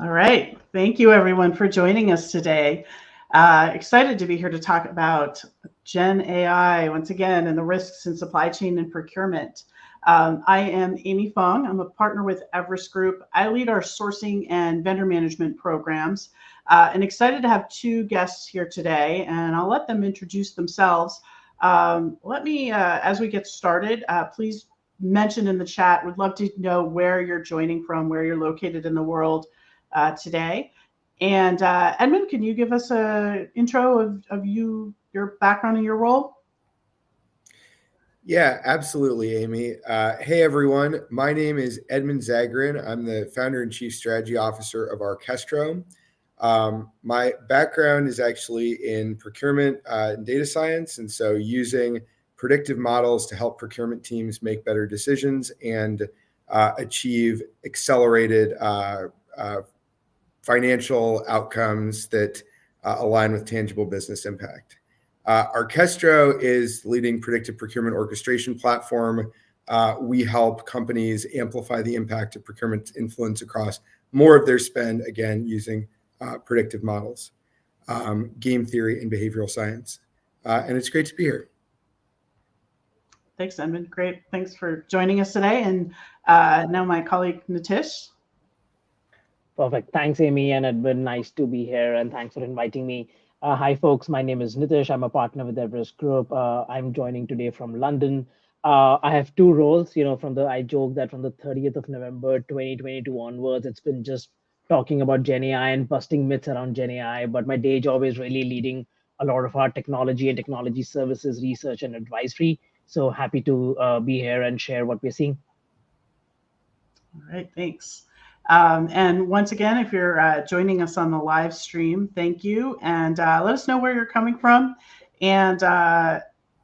All right. Thank you, everyone, for joining us today. Excited to be here to talk about Gen AI once again and the risks in supply chain and procurement. I am Amy Fong. I'm a partner with Everest Group. I lead our sourcing and vendor management programs, and excited to have two guests here today. And I'll let them introduce themselves. As we get started, please mention in the chat. Would love to know where you're joining from, where you're located in the world today. And Edmund, can you give us an intro of you, your background and your role? Yeah, absolutely, Amy. Hey, everyone. My name is Edmund Zagrin. I'm the founder and chief strategy officer of Orchestro. My background is actually in procurement and data science, and so using predictive models to help procurement teams make better decisions and achieve accelerated financial outcomes that align with tangible business impact. Orchestro is the leading predictive procurement orchestration platform. We help companies amplify the impact of procurement influence across more of their spend, again, using predictive models, game theory, and behavioral science. And it's great to be here. Thanks, Edmund. Great. Thanks for joining us today. And now my colleague, Nitish. Perfect. Thanks, Amy and Edmund. Nice to be here, and thanks for inviting me. Hi, folks. My name is Nitish. I'm a partner with Everest Group. I'm joining today from London. I have two roles. I joke that from the 30th of November 2022 onwards, it's been just talking about Gen AI and busting myths around Gen AI. But my day job is really leading a lot of our technology and technology services research and advisory. So happy to be here and share what we're seeing. All right, thanks. And once again, if you're joining us on the live stream, thank you. And let us know where you're coming from. And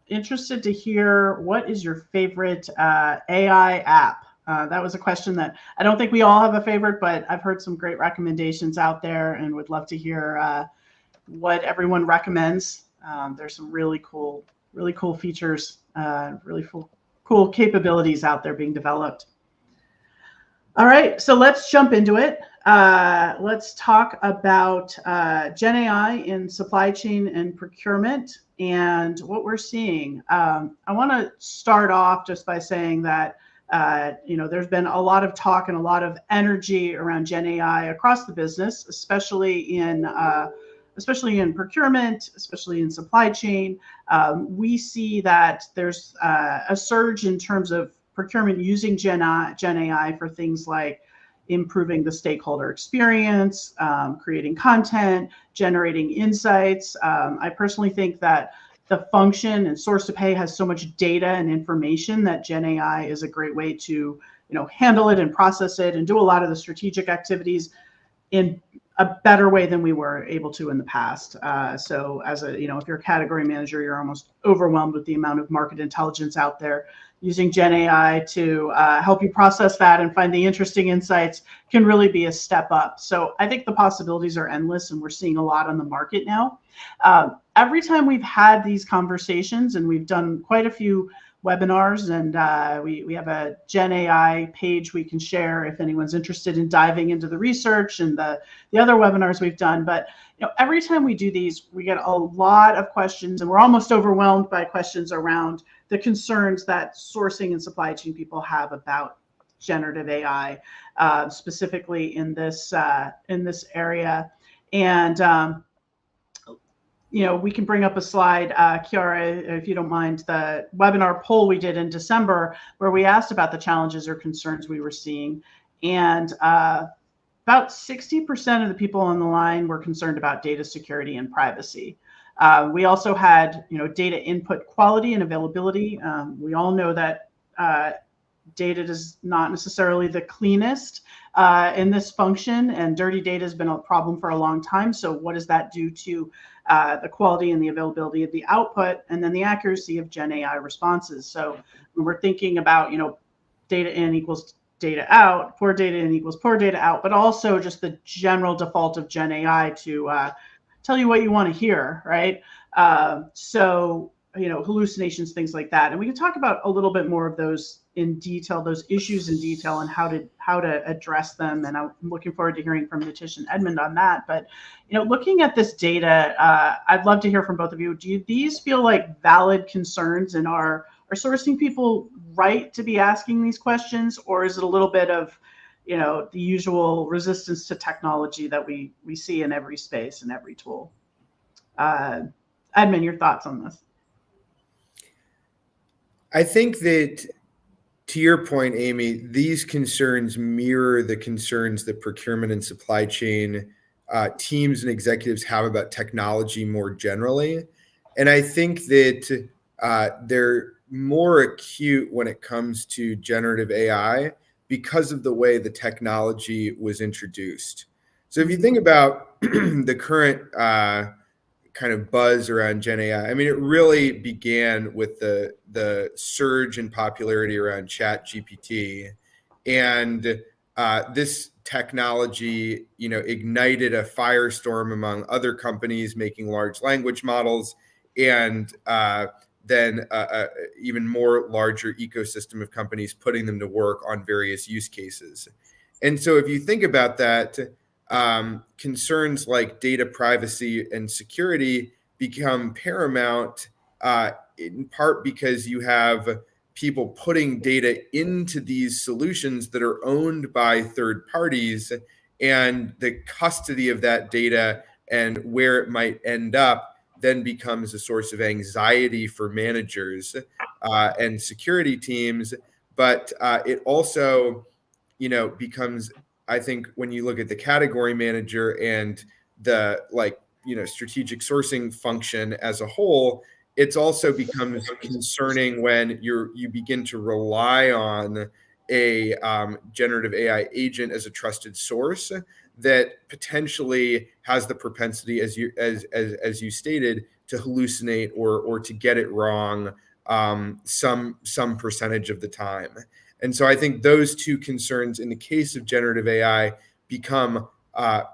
interested to hear, what is your favorite AI app? That was a question that I don't think we all have a favorite, but I've heard some great recommendations out there and would love to hear what everyone recommends. There's some really cool features, really cool capabilities out there being developed. All right, so let's jump into it. Let's talk about Gen AI in supply chain and procurement and what we're seeing. I want to start off just by saying that there's been a lot of talk and a lot of energy around Gen AI across the business, especially in procurement, especially in supply chain. We see that there's a surge in terms of procurement using Gen AI for things like improving the stakeholder experience, creating content, generating insights. I personally think that the function and source to pay has so much data and information that Gen AI is a great way to handle it and process it and do a lot of the strategic activities in a better way than we were able to in the past. So as if you're a category manager, you're almost overwhelmed with the amount of market intelligence out there. Using Gen AI to help you process that and find the interesting insights can really be a step up. So I think the possibilities are endless, and we're seeing a lot on the market now. Every time we've had these conversations, and we've done quite a few webinars, and we have a Gen AI page we can share if anyone's interested in diving into the research and the other webinars we've done. But every time we do these, we get a lot of questions, and we're almost overwhelmed by questions around the concerns that sourcing and supply chain people have about generative AI, specifically in this area. And we can bring up a slide, Chiara, if you don't mind, the webinar poll we did in December, where we asked about the challenges or concerns we were seeing. And about 60% of the people on the line were concerned about data security and privacy. We also had, data input quality and availability. We all know that data is not necessarily the cleanest in this function, and dirty data has been a problem for a long time. So what does that do to the quality and the availability of the output, and then the accuracy of Gen AI responses? So when we're thinking about, data in equals data out, poor data in equals poor data out, but also just the general default of Gen AI to tell you what you want to hear, right? So hallucinations, things like that. And we can talk about a little bit more of those in detail, those issues in detail, and how to address them. And I'm looking forward to hearing from Nitish and Edmund on that. But looking at this data, I'd love to hear from both of you. Do these feel like valid concerns, and are sourcing people right to be asking these questions, or is it a little bit of the usual resistance to technology that we see in every space and every tool? Edmund, your thoughts on this? I think that, to your point, Amy, these concerns mirror the concerns that procurement and supply chain teams and executives have about technology more generally. And I think that they're more acute when it comes to generative AI because of the way the technology was introduced. So if you think about the current kind of buzz around Gen AI, I mean, it really began with the surge in popularity around Chat GPT, and this technology, ignited a firestorm among other companies making large language models, and then even more larger ecosystem of companies putting them to work on various use cases. And so, if you think about that, concerns like data privacy and security become paramount, in part because you have people putting data into these solutions that are owned by third parties, and the custody of that data and where it might end up then becomes a source of anxiety for managers and security teams. But it also, becomes, I think, when you look at the category manager and the strategic sourcing function as a whole, it's also becomes concerning when you begin to rely on a generative AI agent as a trusted source that potentially has the propensity, as you stated, to hallucinate or to get it wrong some percentage of the time. And so I think those two concerns in the case of generative AI become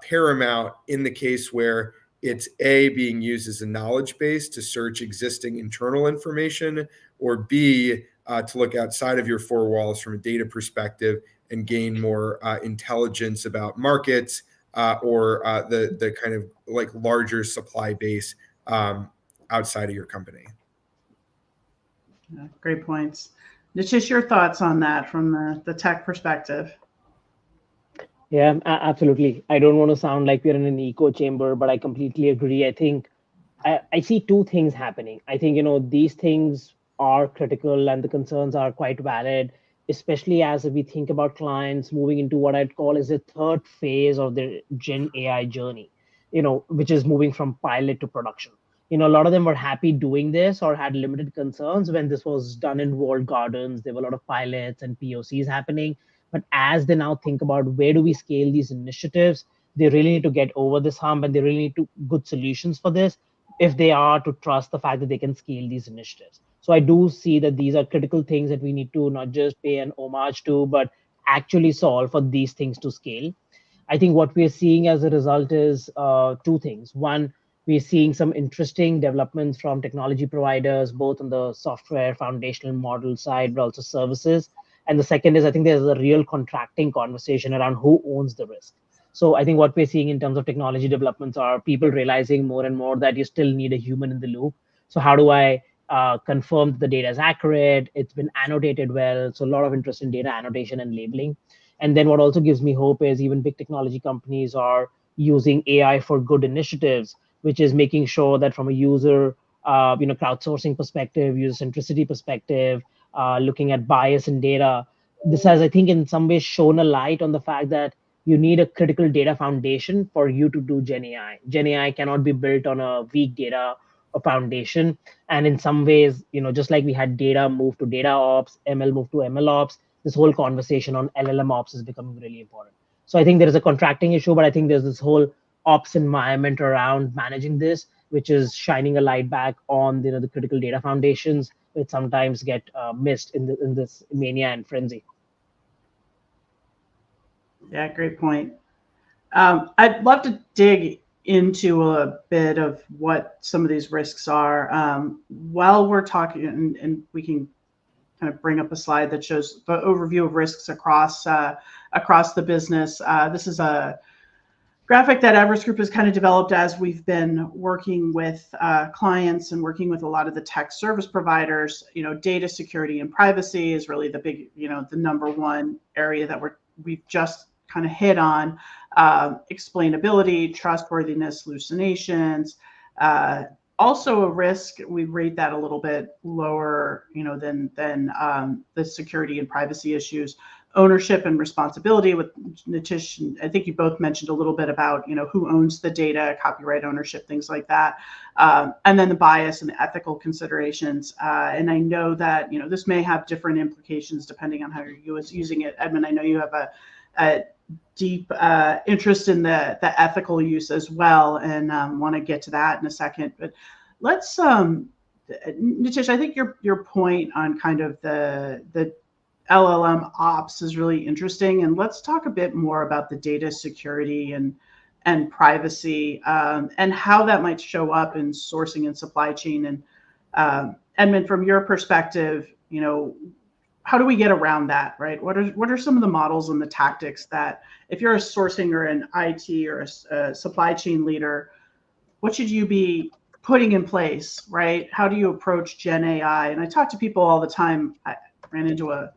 paramount in the case where it's A, being used as a knowledge base to search existing internal information, or B, to look outside of your four walls from a data perspective and gain more intelligence about markets or the kind of like larger supply base outside of your company. Yeah, great points. Nitish, your thoughts on that from the tech perspective? Yeah, absolutely. I don't want to sound like we're in an echo chamber, but I completely agree. I think I see two things happening. I think, these things are critical and the concerns are quite valid, especially as we think about clients moving into what I'd call is the third phase of their Gen AI journey, which is moving from pilot to production. A lot of them were happy doing this or had limited concerns when this was done in walled gardens. There were a lot of pilots and POCs happening. But as they now think about where do we scale these initiatives, they really need to get over this hump, and they really need to good solutions for this if they are to trust the fact that they can scale these initiatives. So I do see that these are critical things that we need to not just pay an homage to, but actually solve for these things to scale. I think what we're seeing as a result is two things. One, we're seeing some interesting developments from technology providers, both on the software foundational model side, but also services. And the second is, I think there's a real contracting conversation around who owns the risk. So I think what we're seeing in terms of technology developments are people realizing more and more that you still need a human in the loop. So how do I confirm that the data is accurate? It's been annotated well. So a lot of interest in data annotation and labeling. And then what also gives me hope is even big technology companies are using AI for good initiatives, which is making sure that from a user, crowdsourcing perspective, user centricity perspective, looking at bias in data, this has, I think, in some ways shown a light on the fact that you need a critical data foundation for you to do Gen AI. Gen AI cannot be built on a weak data or foundation. And in some ways, just like we had data move to data ops, ML move to ML ops, this whole conversation on LLM ops is becoming really important. So I think there is a contracting issue, but I think there's this whole ops environment around managing this, which is shining a light back on the critical data foundations, which sometimes get missed in this mania and frenzy. Yeah, great point. I'd love to dig into a bit of what some of these risks are. While we're talking, and we can kind of bring up a slide that shows the overview of risks across the business. This is a graphic that Everest Group has kind of developed as we've been working with clients and working with a lot of the tech service providers. Data security and privacy is really the big, the number one area that we've just kind of hit on. Explainability, trustworthiness, hallucinations. Also a risk, we rate that a little bit lower, than the security and privacy issues. Ownership and responsibility with Nitish, I think you both mentioned a little bit about, who owns the data, copyright ownership, things like that. And then the bias and the ethical considerations. And I know that, this may have different implications depending on how you're using it. Edmund, I know you have a deep interest in the ethical use as well, and want to get to that in a second. But let's, Nitish, I think your point on kind of the LLM ops is really interesting, and let's talk a bit more about the data security and privacy, and how that might show up in sourcing and supply chain. And Edmund, from your perspective, how do we get around that, right? What are some of the models and the tactics that, if you're a sourcing or an IT or a supply chain leader, what should you be putting in place, right? How do you approach Gen AI? And I talk to people all the time. I ran into a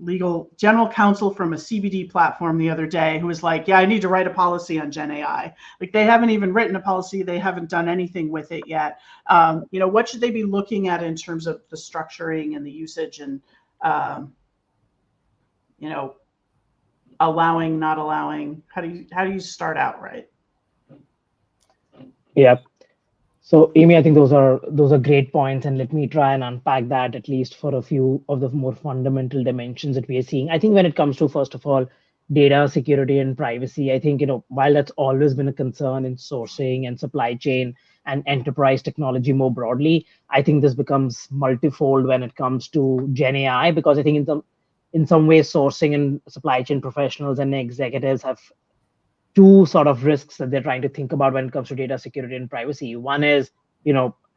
legal general counsel from a CBD platform the other day who was like, yeah, I need to write a policy on Gen AI. Like, they haven't even written a policy. They haven't done anything with it yet. What should they be looking at in terms of the structuring and the usage and, allowing, not allowing? How do you start out, right? Yeah. So Amy, I think those are great points, and let me try and unpack that at least for a few of the more fundamental dimensions that we are seeing. I think when it comes to, first of all, data security and privacy, I think, while that's always been a concern in sourcing and supply chain and enterprise technology more broadly, I think this becomes multifold when it comes to Gen AI, because I think in some ways sourcing and supply chain professionals and executives have two sort of risks that they're trying to think about when it comes to data security and privacy. One is,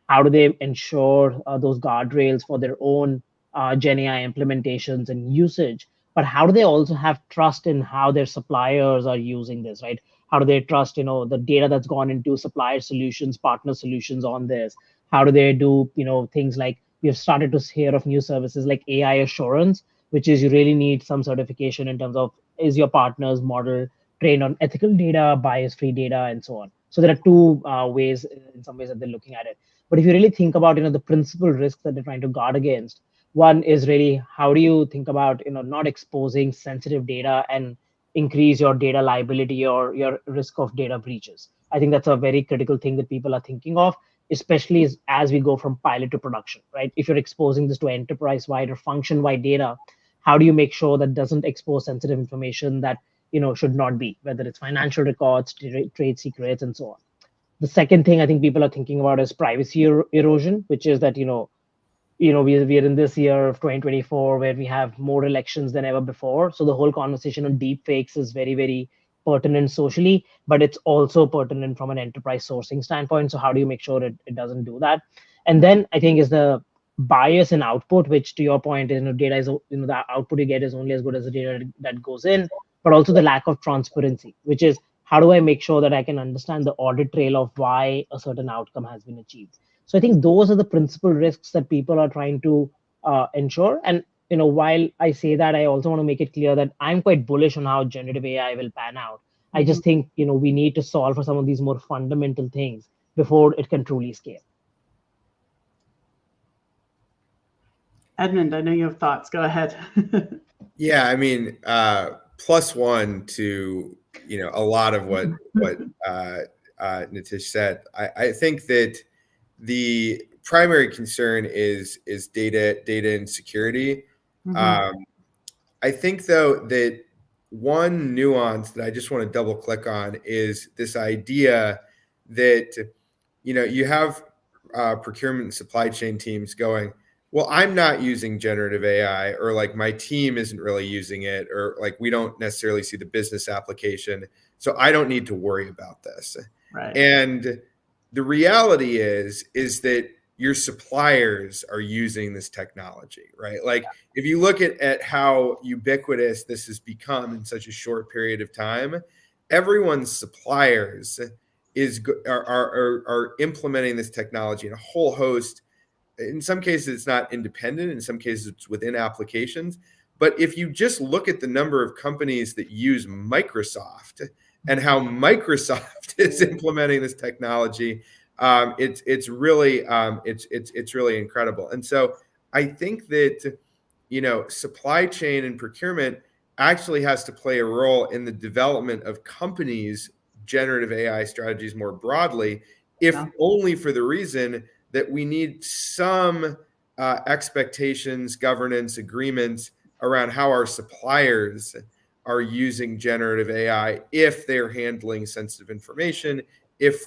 how do they ensure those guardrails for their own Gen AI implementations and usage? But how do they also have trust in how their suppliers are using this, right? How do they trust, the data that's gone into supplier solutions, partner solutions on this? How do they do, things like, we have started to hear of new services like AI assurance, which is you really need some certification in terms of, is your partner's model trained on ethical data, bias-free data, and so on. So there are two ways, in some ways, that they're looking at it. But if you really think about, the principal risks that they're trying to guard against, one is really, how do you think about, not exposing sensitive data and increase your data liability or your risk of data breaches? I think that's a very critical thing that people are thinking of, especially as we go from pilot to production, right? If you're exposing this to enterprise-wide or function-wide data, how do you make sure that doesn't expose sensitive information that should not be, whether it's financial records, trade secrets, and so on. The second thing I think people are thinking about is privacy erosion, which is that, we are in this year of 2024 where we have more elections than ever before. So the whole conversation on deep fakes is very, very pertinent socially, but it's also pertinent from an enterprise sourcing standpoint. So how do you make sure it doesn't do that? And then I think is the bias in output, which, to your point, is, data is, the output you get is only as good as the data that goes in, but also the lack of transparency, which is, how do I make sure that I can understand the audit trail of why a certain outcome has been achieved? So I think those are the principal risks that people are trying to ensure. And while I say that, I also want to make it clear that I'm quite bullish on how generative AI will pan out. Mm-hmm. I just think we need to solve for some of these more fundamental things before it can truly scale. Edmund, I know you have thoughts. Go ahead. Yeah, I mean, plus one to a lot of what Nitish said. I think that the primary concern is data and security. Mm-hmm. I think, though, that one nuance that I just want to double click on is this idea that you have procurement and supply chain teams going, well, I'm not using generative AI, or like my team isn't really using it, or like we don't necessarily see the business application, so I don't need to worry about this. Right. And the reality is that your suppliers are using this technology, right? Like if you look at how ubiquitous this has become in such a short period of time, everyone's suppliers are implementing this technology in a whole host. In some cases, it's not independent. In some cases, it's within applications. But if you just look at the number of companies that use Microsoft and how Microsoft is implementing this technology, it's really it's really incredible. And so I think that supply chain and procurement actually has to play a role in the development of companies' generative AI strategies more broadly, if Yeah. only for the reason that we need some expectations, governance, agreements around how our suppliers are using generative AI if they're handling sensitive information, if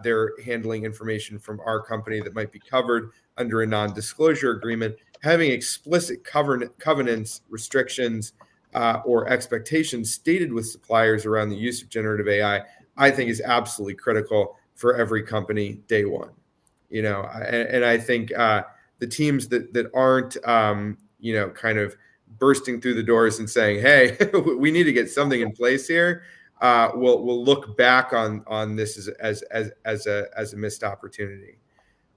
they're handling information from our company that might be covered under a non-disclosure agreement. Having explicit covenants, restrictions, or expectations stated with suppliers around the use of generative I think is absolutely critical for every company day one. And I think the teams that aren't kind of bursting through the doors and saying, hey, we need to get something in place here, will look back on this as a missed opportunity.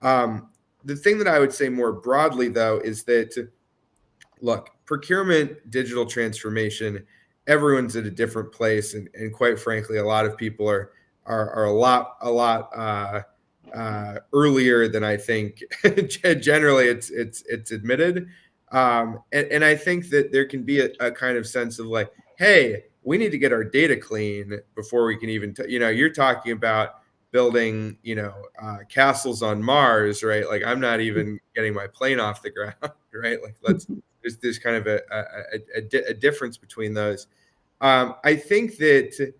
The thing that I would say more broadly, though, is that, look, procurement, digital transformation, everyone's at a different place, and quite frankly, a lot of people are a lot earlier than I think. Generally, it's admitted, and I think that there can be a kind of sense of like, hey, we need to get our data clean before we can even. You're talking about building, castles on Mars, right? Like I'm not even getting my plane off the ground, right? Like there's kind of a difference between those. I think that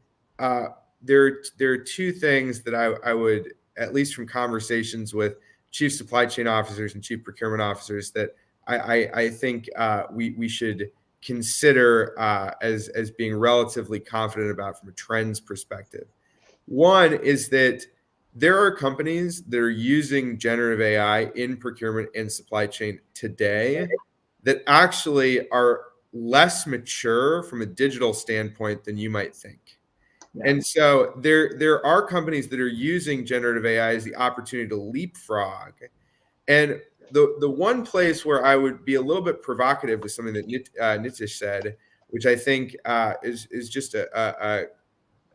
there are two things that I would, at least from conversations with chief supply chain officers and chief procurement officers, that I think we should consider as being relatively confident about from a trends perspective. One is that there are companies that are using generative AI in procurement and supply chain today that actually are less mature from a digital standpoint than you might think. Yeah. And so there are companies that are using generative AI as the opportunity to leapfrog. And the one place where I would be a little bit provocative with something that Nitish said, which I think is just a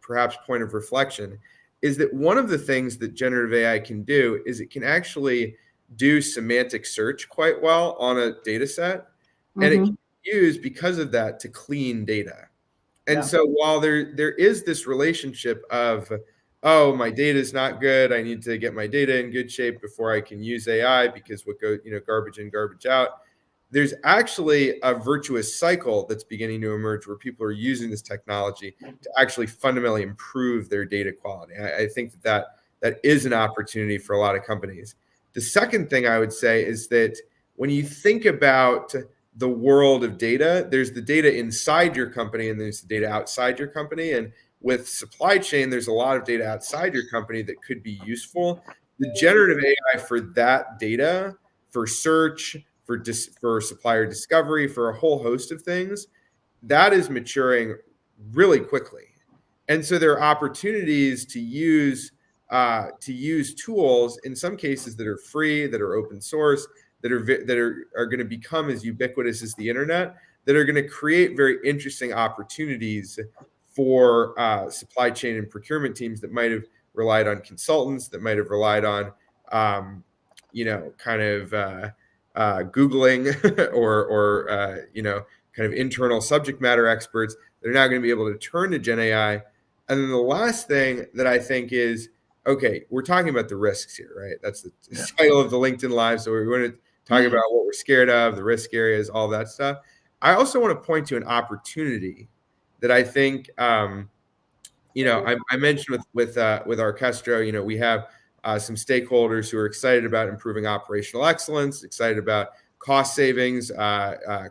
perhaps point of reflection, is that one of the things that generative AI can do is it can actually do semantic search quite well on a data set. And it can be used because of that to clean data. And Yeah. so while there is this relationship of, oh, my data is not good, I need to get my data in good shape before I can use AI because what goes, garbage in, garbage out. There's actually a virtuous cycle that's beginning to emerge where people are using this technology to actually fundamentally improve their data quality. I think that is an opportunity for a lot of companies. The second thing I would say is that when you think about the world of data, there's the data inside your company and there's the data outside your company. And with supply chain, there's a lot of data outside your company that could be useful. The generative AI for that data, for search, for supplier discovery, for a whole host of things, that is maturing really quickly. And so there are opportunities to use tools in some cases that are free, that are open source, that are going to become as ubiquitous as the internet, that are going to create very interesting opportunities for supply chain and procurement teams that might have relied on consultants, that might have relied on kind of Googling or kind of internal subject matter experts that are now going to be able to turn to Gen AI. And then the last thing that I think is, okay, we're talking about the risks here, right? That's the title of the LinkedIn Live. So we're going to talk about what we're scared of, the risk areas, all that stuff. I also want to point to an opportunity that I think, I mentioned with Orchestro, we have some stakeholders who are excited about improving operational excellence, excited about cost savings,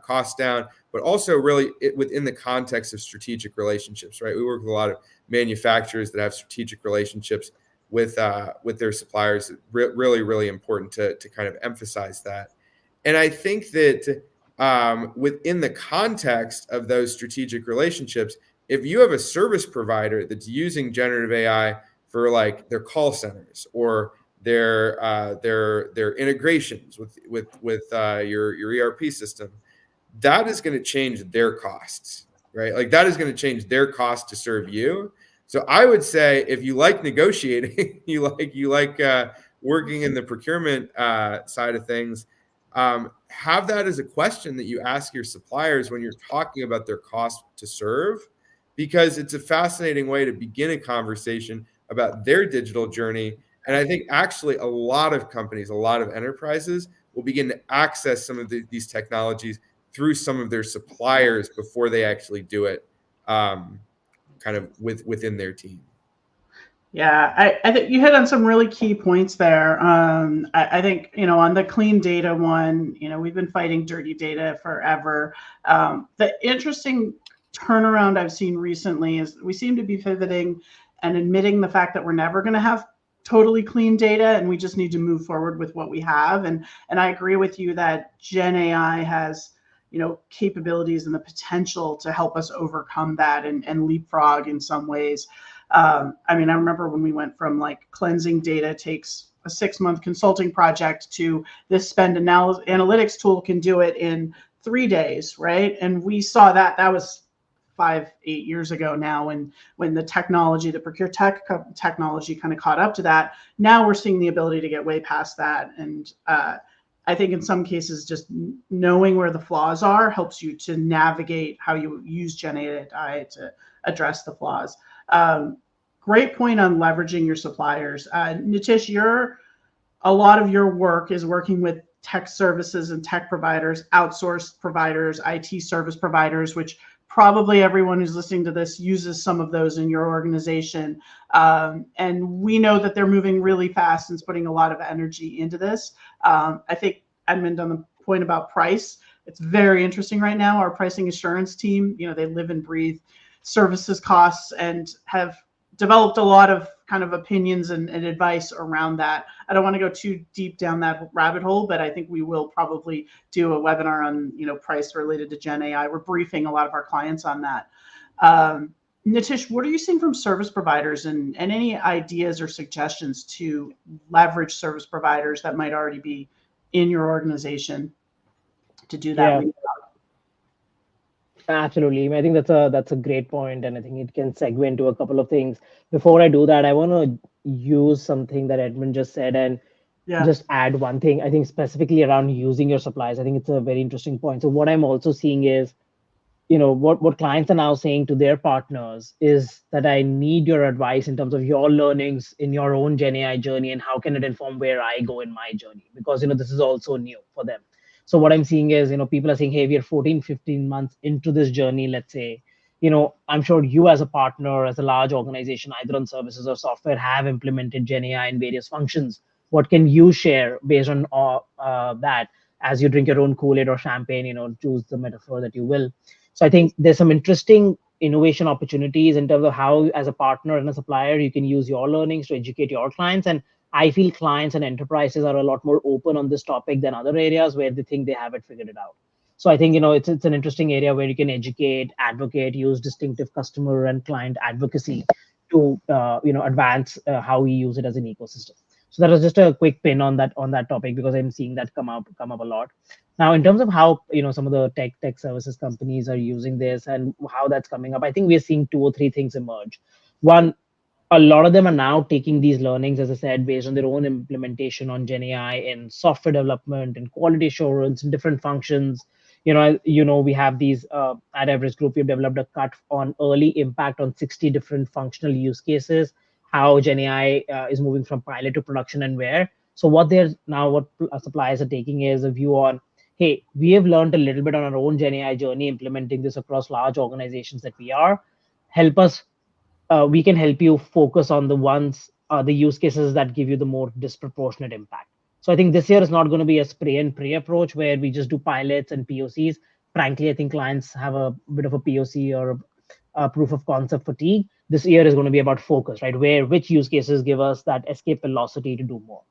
cost down, but also really within the context of strategic relationships, right? We work with a lot of manufacturers that have strategic relationships with their suppliers. Really, really important to kind of emphasize that. And I think that within the context of those strategic relationships, if you have a service provider that's using generative AI for like their call centers or their integrations with your ERP system, that is going to change their costs, right? Like that is going to change their cost to serve you. So I would say if you like negotiating, you like working in the procurement side of things, have that as a question that you ask your suppliers when you're talking about their cost to serve, because it's a fascinating way to begin a conversation about their digital journey. And I think actually a lot of companies, a lot of enterprises will begin to access some of these technologies through some of their suppliers before they actually do it kind of within their team. Yeah, I think you hit on some really key points there. I think, on the clean data one, we've been fighting dirty data forever. The interesting turnaround I've seen recently is we seem to be pivoting and admitting the fact that we're never going to have totally clean data, and we just need to move forward with what we have. And I agree with you that Gen AI has, capabilities and the potential to help us overcome that and leapfrog in some ways. I remember when we went from like cleansing data takes a 6-month consulting project to this spend analytics tool can do it in 3 days, right? And we saw that was 5-8 years ago now, when the technology, the procure tech technology kind of caught up to that. Now we're seeing the ability to get way past that. And I think in some cases, just knowing where the flaws are helps you to navigate how you use Gen AI to address the flaws. Great point on leveraging your suppliers. Nitish, a lot of your work is working with tech services and tech providers, outsourced providers, IT service providers, which probably everyone who's listening to this uses some of those in your organization. And we know that they're moving really fast and putting a lot of energy into this. I think, Edmund, on the point about price, it's very interesting right now. Our pricing assurance team, they live and breathe services costs and have developed a lot of kind of opinions and advice around that. I don't want to go too deep down that rabbit hole, but I think we will probably do a webinar on, price related to Gen AI. We're briefing a lot of our clients on that. Nitish, what are you seeing from service providers and any ideas or suggestions to leverage service providers that might already be in your organization to do that? Yeah. Absolutely. I think that's a great point, and I think it can segue into a couple of things. Before I do that, I want to use something that Edmund just said and just add one thing. I think specifically around using your supplies. I think it's a very interesting point. So what I'm also seeing is, what clients are now saying to their partners is that I need your advice in terms of your learnings in your own Gen AI journey and how can it inform where I go in my journey, because this is also new for them. So what I'm seeing is, people are saying, hey, we are 14, 15 months into this journey, let's say. I'm sure you as a partner, as a large organization, either on services or software, have implemented Gen AI in various functions. What can you share based on that as you drink your own Kool-Aid or champagne, choose the metaphor that you will. So I think there's some interesting innovation opportunities in terms of how, as a partner and a supplier, you can use your learnings to educate your clients. And I feel clients and enterprises are a lot more open on this topic than other areas where they think they have it figured it out. So I think, it's an interesting area where you can educate, advocate, use distinctive customer and client advocacy to, advance how we use it as an ecosystem. So that was just a quick pin on that topic, because I'm seeing that come up a lot. Now, in terms of how, some of the tech services companies are using this and how that's coming up, I think we're seeing 2 or 3 things emerge. One, a lot of them are now taking these learnings, as I said, based on their own implementation on Gen AI in software development and quality assurance and different functions. We have these at Everest Group, we've developed a cut on early impact on 60 different functional use cases, how Gen AI is moving from pilot to production and where. So what suppliers are taking is a view on, hey, we have learned a little bit on our own Gen AI journey, implementing this across large organizations that we are. Help us. We can help you focus on the use cases that give you the more disproportionate impact. So I think this year is not going to be a spray and pray approach where we just do pilots and POCs. Frankly, I think clients have a bit of a POC or a proof of concept fatigue. This year is going to be about focus, right? Which use cases give us that escape velocity to do more.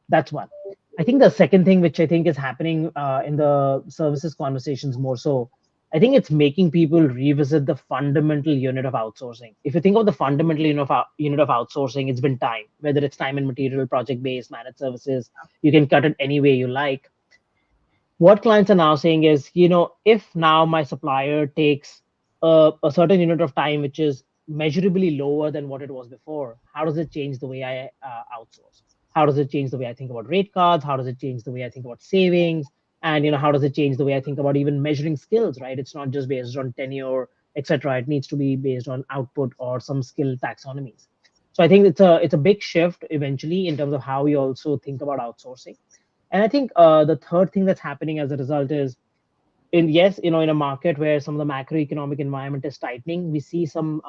That's one. I think the second thing, which I think is happening in the services conversations more so, I think it's making people revisit the fundamental unit of outsourcing. If you think of the fundamental unit of outsourcing, it's been time, whether it's time and material, project based, managed services. You can cut it any way you like. What clients are now saying is, if now my supplier takes a certain unit of time, which is measurably lower than what it was before, how does it change the way I outsource? How does it change the way I think about rate cards? How does it change the way I think about savings? And how does it change the way I think about even measuring skills? Right? It's not just based on tenure, etc. It needs to be based on output or some skill taxonomies. So I think it's a big shift eventually in terms of how we also think about outsourcing. And I think the third thing that's happening as a result is in a market where some of the macroeconomic environment is tightening, we see some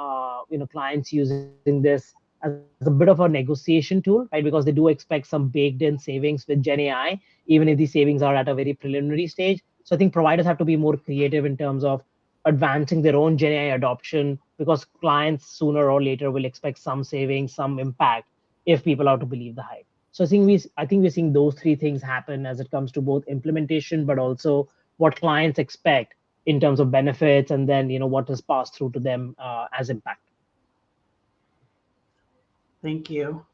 clients using this as a bit of a negotiation tool, right? Because they do expect some baked in savings with Gen AI, even if these savings are at a very preliminary stage. So I think providers have to be more creative in terms of advancing their own Gen AI adoption, because clients sooner or later will expect some savings, some impact, if people are to believe the hype. So I think we're seeing those three things happen as it comes to both implementation, but also what clients expect in terms of benefits, and then what is passed through to them as impact. Thank you.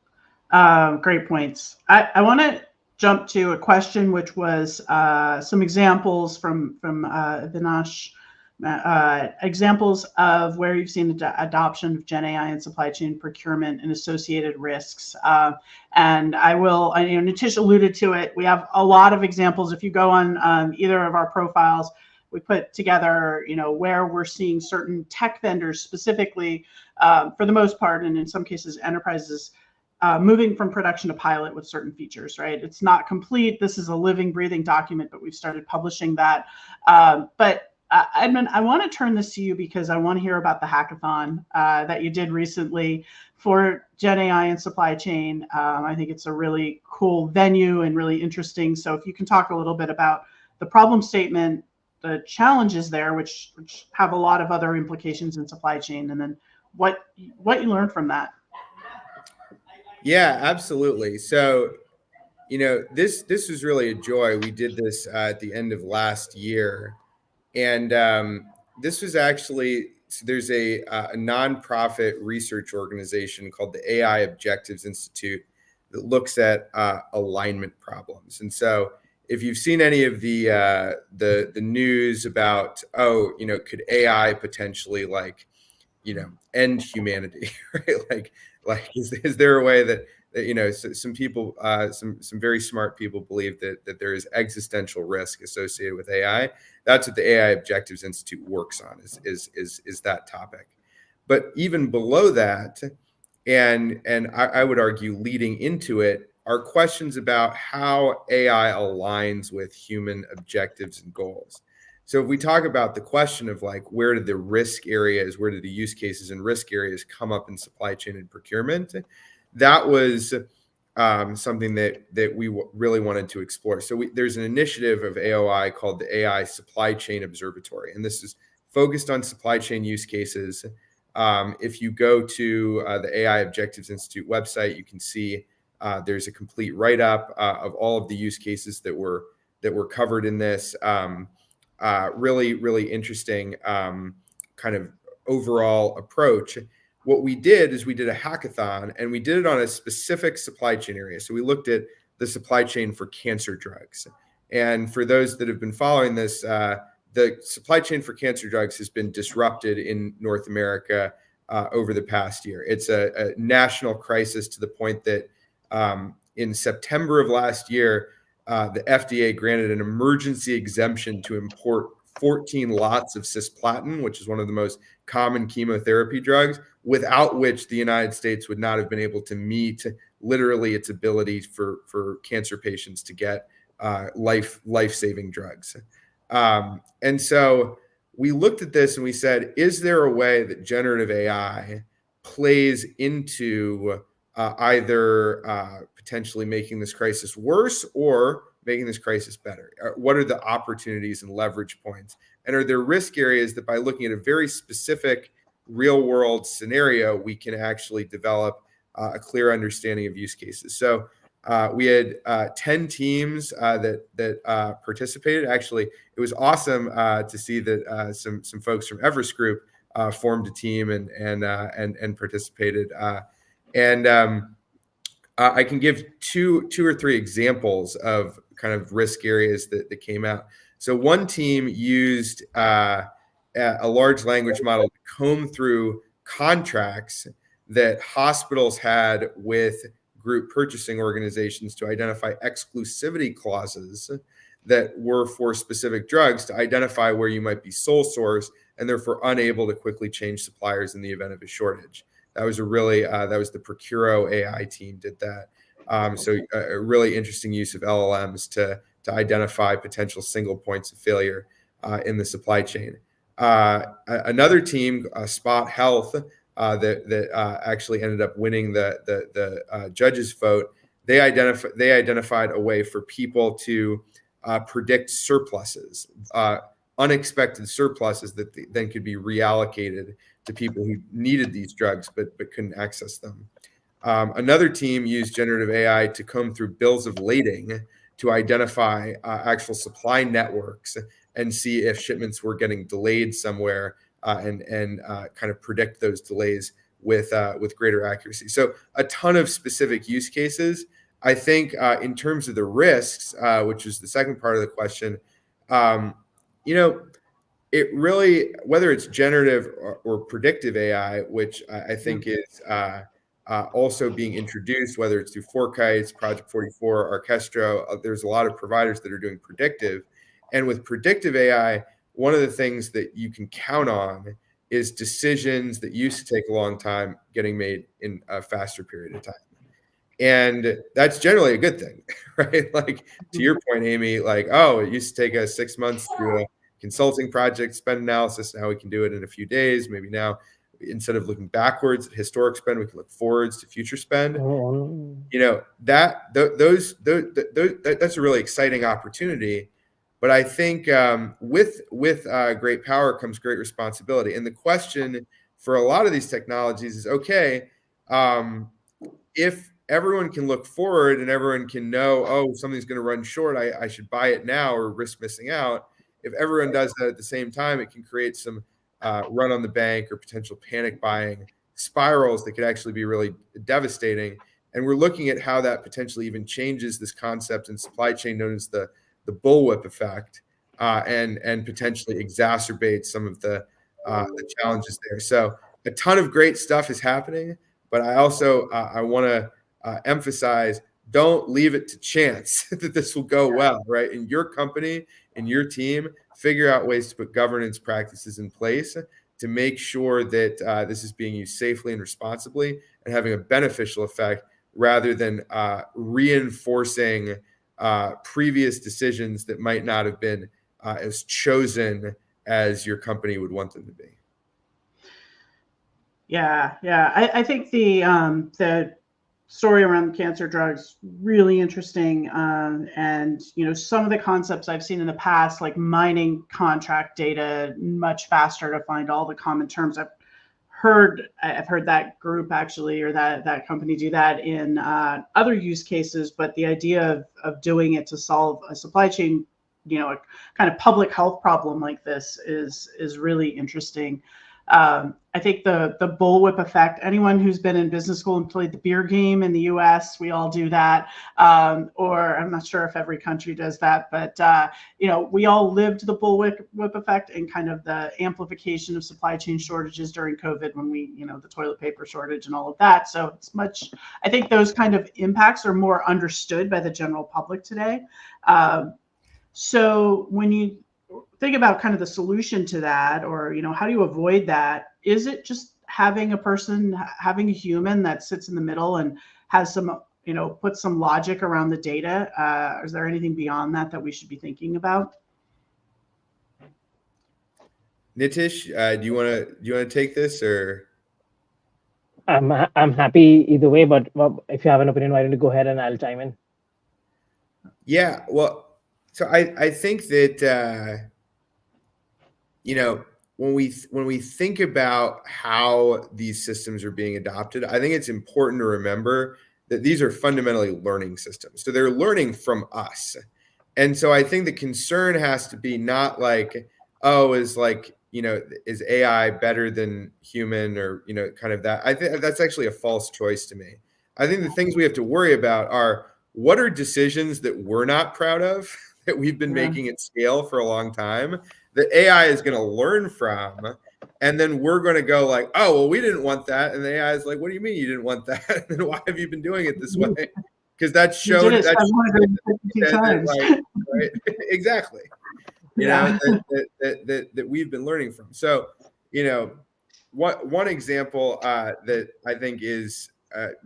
Great points. I want to jump to a question, which was some examples from Vinash, examples of where you've seen the adoption of Gen AI in supply chain procurement and associated risks. And Nitish alluded to it. We have a lot of examples. If you go on either of our profiles, we put together, where we're seeing certain tech vendors specifically, for the most part, and in some cases enterprises, moving from production to pilot with certain features, right? It's not complete. This is a living, breathing document, but we've started publishing that. But Edmund, I want to turn this to you because I want to hear about the hackathon that you did recently for Gen AI and supply chain. I think it's a really cool venue and really interesting. So if you can talk a little bit about the problem statement, the challenges there, which have a lot of other implications in supply chain, and then what you learned from that. Yeah, absolutely. So, this was really a joy. We did this at the end of last year, and this was actually, so there's a nonprofit research organization called the AI Objectives Institute that looks at alignment problems. And so, if you've seen any of the news about, could AI potentially end humanity, right? Like is there a way that some people, some very smart people believe that there is existential risk associated with AI. That's what the AI Objectives Institute works on, is that topic. But even below that, and I would argue leading into it, are questions about how AI aligns with human objectives and goals. So if we talk about the question of where did the risk areas, where did the use cases and risk areas come up in supply chain and procurement, that was something that we really wanted to explore. So there's an initiative of AOI called the AI Supply Chain Observatory, and this is focused on supply chain use cases. If you go to the AI Objectives Institute website, you can see there's a complete write-up of all of the use cases that were covered in this. Really, really interesting kind of overall approach. What we did is we did a hackathon, and we did it on a specific supply chain area. So we looked at the supply chain for cancer drugs. And for those that have been following this, the supply chain for cancer drugs has been disrupted in North America over the past year. It's a national crisis, to the point that in September of last year, the FDA granted an emergency exemption to import 14 lots of cisplatin, which is one of the most common chemotherapy drugs, without which the United States would not have been able to meet literally its ability for cancer patients to get life-saving drugs. And so we looked at this and we said, is there a way that generative AI plays into either potentially making this crisis worse or making this crisis better? What are the opportunities and leverage points? And are there risk areas that by looking at a very specific real world scenario, we can actually develop a clear understanding of use cases? So we had 10 teams that participated. Actually, it was awesome to see that some folks from Everest Group formed a team and participated. I can give two or three examples of kind of risk areas that came out. So one team used a large language model to comb through contracts that hospitals had with group purchasing organizations to identify exclusivity clauses that were for specific drugs to identify where you might be sole source and therefore unable to quickly change suppliers in the event of a shortage. That was that was the Procuro AI team did that. So a really interesting use of LLMs to identify potential single points of failure in the supply chain. Another team, Spot Health, that actually ended up winning the judges' vote. They identified a way for people to predict surpluses, unexpected surpluses that then could be reallocated to people who needed these drugs but couldn't access them. Another team used generative AI to comb through bills of lading to identify actual supply networks and see if shipments were getting delayed somewhere and kind of predict those delays with greater accuracy. So a ton of specific use cases. I think in terms of the risks, which is the second part of the question, it really, whether it's generative or predictive AI, which I think is also being introduced, whether it's through Forkites, Project 44, Orchestro, there's a lot of providers that are doing predictive. And with predictive AI, one of the things that you can count on is decisions that used to take a long time getting made in a faster period of time. And that's generally a good thing, right? Like to your point, Amy, like, oh, it used to take us 6 months to do a consulting project, spend analysis. Now we can do it in a few days. Maybe now, instead of looking backwards at historic spend, we can look forwards to future spend. That's a really exciting opportunity. But I think with great power comes great responsibility. And the question for a lot of these technologies is, okay, if everyone can look forward and everyone can know, oh, something's going to run short, I should buy it now or risk missing out. If everyone does that at the same time, it can create some run on the bank or potential panic buying spirals that could actually be really devastating. And we're looking at how that potentially even changes this concept in supply chain known as the bullwhip effect and potentially exacerbates some of the challenges there. So a ton of great stuff is happening, but I also I want to emphasize, don't leave it to chance that this will go well, right? In your company, in your team, figure out ways to put governance practices in place to make sure that this is being used safely and responsibly and having a beneficial effect rather than reinforcing previous decisions that might not have been as chosen as your company would want them to be. Yeah. I think the story around cancer drugs really interesting, and some of the concepts I've seen in the past, like mining contract data much faster to find all the common terms. I've heard that group actually, or that company do that in other use cases, but the idea of doing it to solve a supply chain, a kind of public health problem like this is really interesting. I think the bullwhip effect, anyone who's been in business school and played the beer game in the US, we all do that. Or I'm not sure if every country does that, but we all lived the bullwhip effect and kind of the amplification of supply chain shortages during COVID when the toilet paper shortage and all of that. So I think those kind of impacts are more understood by the general public today. So when you think about kind of the solution to that, or how do you avoid that? Is it just having a human that sits in the middle and has some, put some logic around the data? Is there anything beyond that we should be thinking about? Nitish, do you want to take this or? I'm happy either way, but if you have an opinion, why don't you go ahead and I'll chime in. Yeah, well, so I think that when we think about how these systems are being adopted, I think it's important to remember that these are fundamentally learning systems. So they're learning from us. And so I think the concern has to be not like, oh, is AI better than human, or, kind of that. I think that's actually a false choice to me. I think the things we have to worry about are, what are decisions that we're not proud of that we've been making at scale for a long time that AI is going to learn from. And then we're going to go like, oh, well, we didn't want that. And the AI is like, what do you mean you didn't want that? And why have you been doing it this way? Because that You did showed it that 752 times. right? Exactly. Yeah. That we've been learning from. So, one example that I think is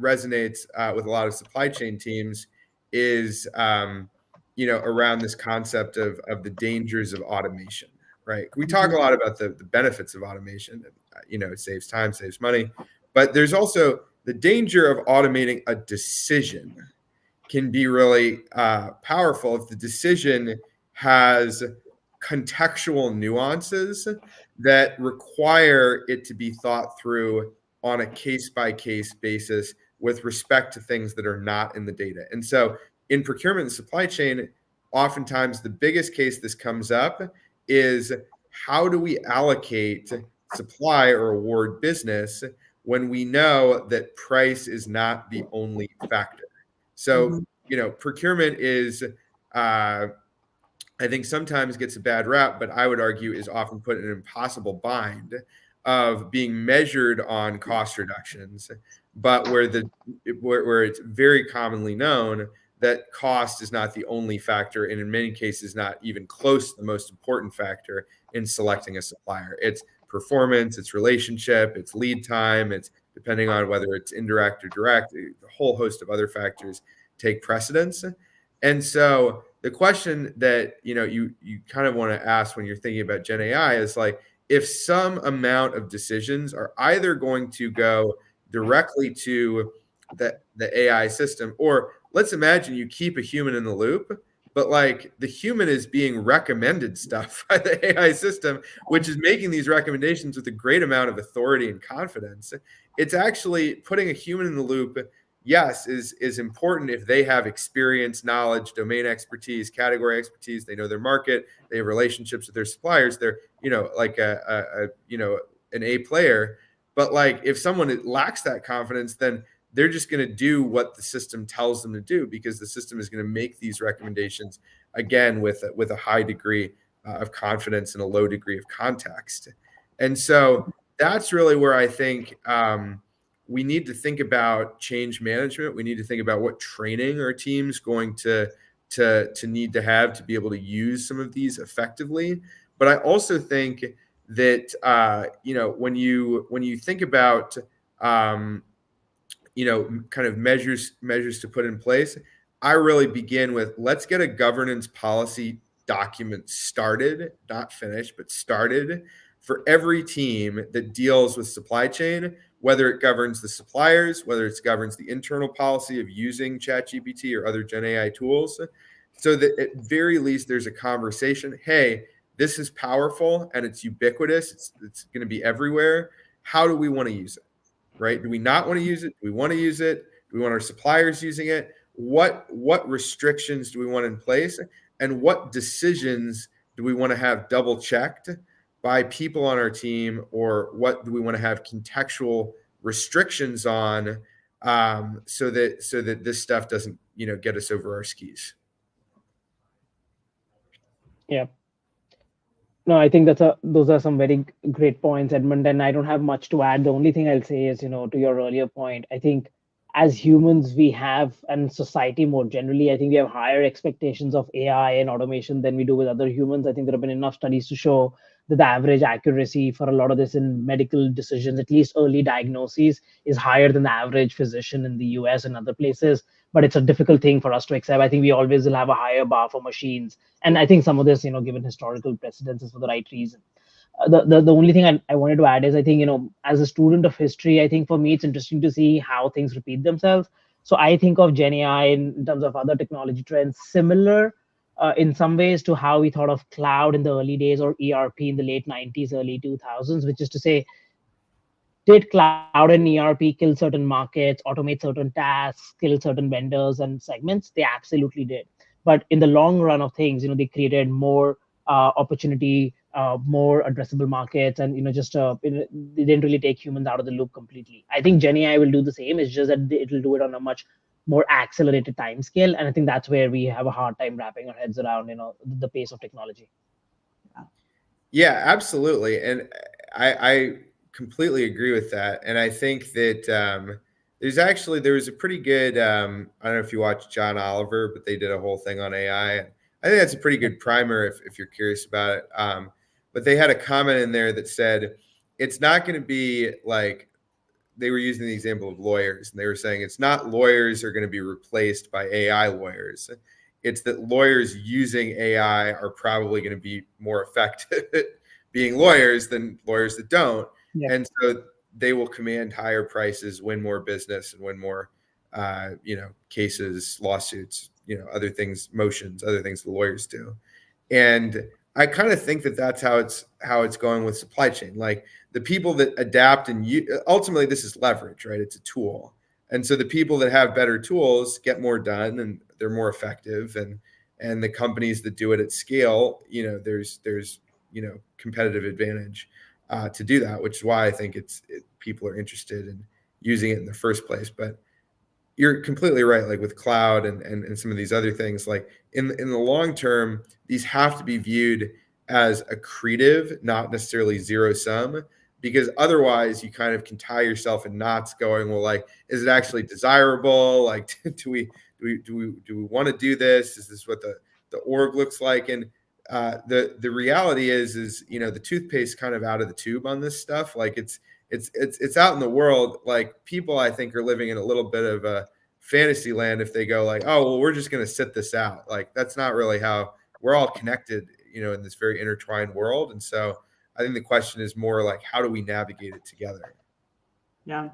resonates with a lot of supply chain teams is around this concept of the dangers of automation, right? We talk a lot about the benefits of automation. It saves time, saves money, but there's also the danger of automating a decision can be really powerful if the decision has contextual nuances that require it to be thought through on a case-by-case basis with respect to things that are not in the data. And so in procurement and supply chain, oftentimes the biggest case this comes up is, how do we allocate supply or award business when we know that price is not the only factor? So, procurement is, I think sometimes gets a bad rap, but I would argue is often put in an impossible bind of being measured on cost reductions, but where it's very commonly known that cost is not the only factor, and in many cases not even close to the most important factor in selecting a supplier. It's performance, it's relationship, it's lead time, it's depending on whether it's indirect or direct, a whole host of other factors take precedence. And so the question that you kind of want to ask when you're thinking about Gen AI is like, if some amount of decisions are either going to go directly to the AI system, or let's imagine you keep a human in the loop, but like the human is being recommended stuff by the AI system, which is making these recommendations with a great amount of authority and confidence. It's actually putting a human in the loop, yes, is important if they have experience, knowledge, domain expertise, category expertise. They know their market. They have relationships with their suppliers. They're like an A player. But like if someone lacks that confidence, then they're just going to do what the system tells them to do, because the system is going to make these recommendations again with a high degree of confidence and a low degree of context. And so that's really where I think we need to think about change management. We need to think about what training our team's going to need to have to be able to use some of these effectively. But I also think that when you think about kind of measures to put in place, I really begin with, let's get a governance policy document started, not finished, but started for every team that deals with supply chain, whether it governs the suppliers, whether it governs the internal policy of using ChatGPT or other Gen AI tools, so that at very least there's a conversation. Hey, this is powerful and it's ubiquitous. It's going to be everywhere. How do we want to use it? Right? Do we not want to use it? Do we want to use it? Do we want our suppliers using it? What restrictions do we want in place? And what decisions do we want to have double checked by people on our team? Or what do we want to have contextual restrictions on, so that this stuff doesn't get us over our skis? Yeah. No, I think those are some very great points, Edmund, and I don't have much to add. The only thing I'll say is, to your earlier point, I think as humans we have, and society more generally, I think we have higher expectations of AI and automation than we do with other humans. I think there have been enough studies to show that the average accuracy for a lot of this in medical decisions, at least early diagnoses, is higher than the average physician in the US and other places. But it's a difficult thing for us to accept. I think we always will have a higher bar for machines, and I think some of this, given historical precedence, is for the right reason. The only thing I wanted to add is I think, as a student of history, I think for me it's interesting to see how things repeat themselves. So I think of Gen AI in terms of other technology trends similar in some ways to how we thought of cloud in the early days or ERP in the late 90s, early 2000s, which is to say, did cloud and ERP kill certain markets, automate certain tasks, kill certain vendors and segments? They absolutely did. But in the long run of things, they created more opportunity, more addressable markets, and they didn't really take humans out of the loop completely. I think Gen AI will do the same. It's just that it will do it on a much more accelerated time scale, and I think that's where we have a hard time wrapping our heads around, the pace of technology. Yeah, absolutely. And I completely agree with that. And I think that there was a pretty good, I don't know if you watch John Oliver, but they did a whole thing on AI. I think that's a pretty good primer if you're curious about it. But they had a comment in there that said, it's not going to be like, they were using the example of lawyers, and they were saying it's not lawyers are going to be replaced by AI lawyers. It's that lawyers using AI are probably going to be more effective at being lawyers than lawyers that don't. Yeah. And so they will command higher prices, win more business, and win more, cases, lawsuits, other things, motions, other things the lawyers do. And I kind of think that that's how it's going with supply chain. Like the people that adapt and ultimately this is leverage, right? It's a tool. And so the people that have better tools get more done and they're more effective, and the companies that do it at scale, there's competitive advantage to do that, which is why I think people are interested in using it in the first place. But you're completely right. Like with cloud and some of these other things, like in the long term, these have to be viewed as accretive, not necessarily zero sum, because otherwise you kind of can tie yourself in knots going, well, like, is it actually desirable? Like, do we want to do this? Is this what the org looks like? And the reality is the toothpaste kind of out of the tube on this stuff. Like it's out in the world. Like people, I think, are living in a little bit of a fantasy land if they go like, oh, well, we're just going to sit this out. Like that's not really how we're all connected, in this very intertwined world. And so I think the question is more like, how do we navigate it together? Yeah.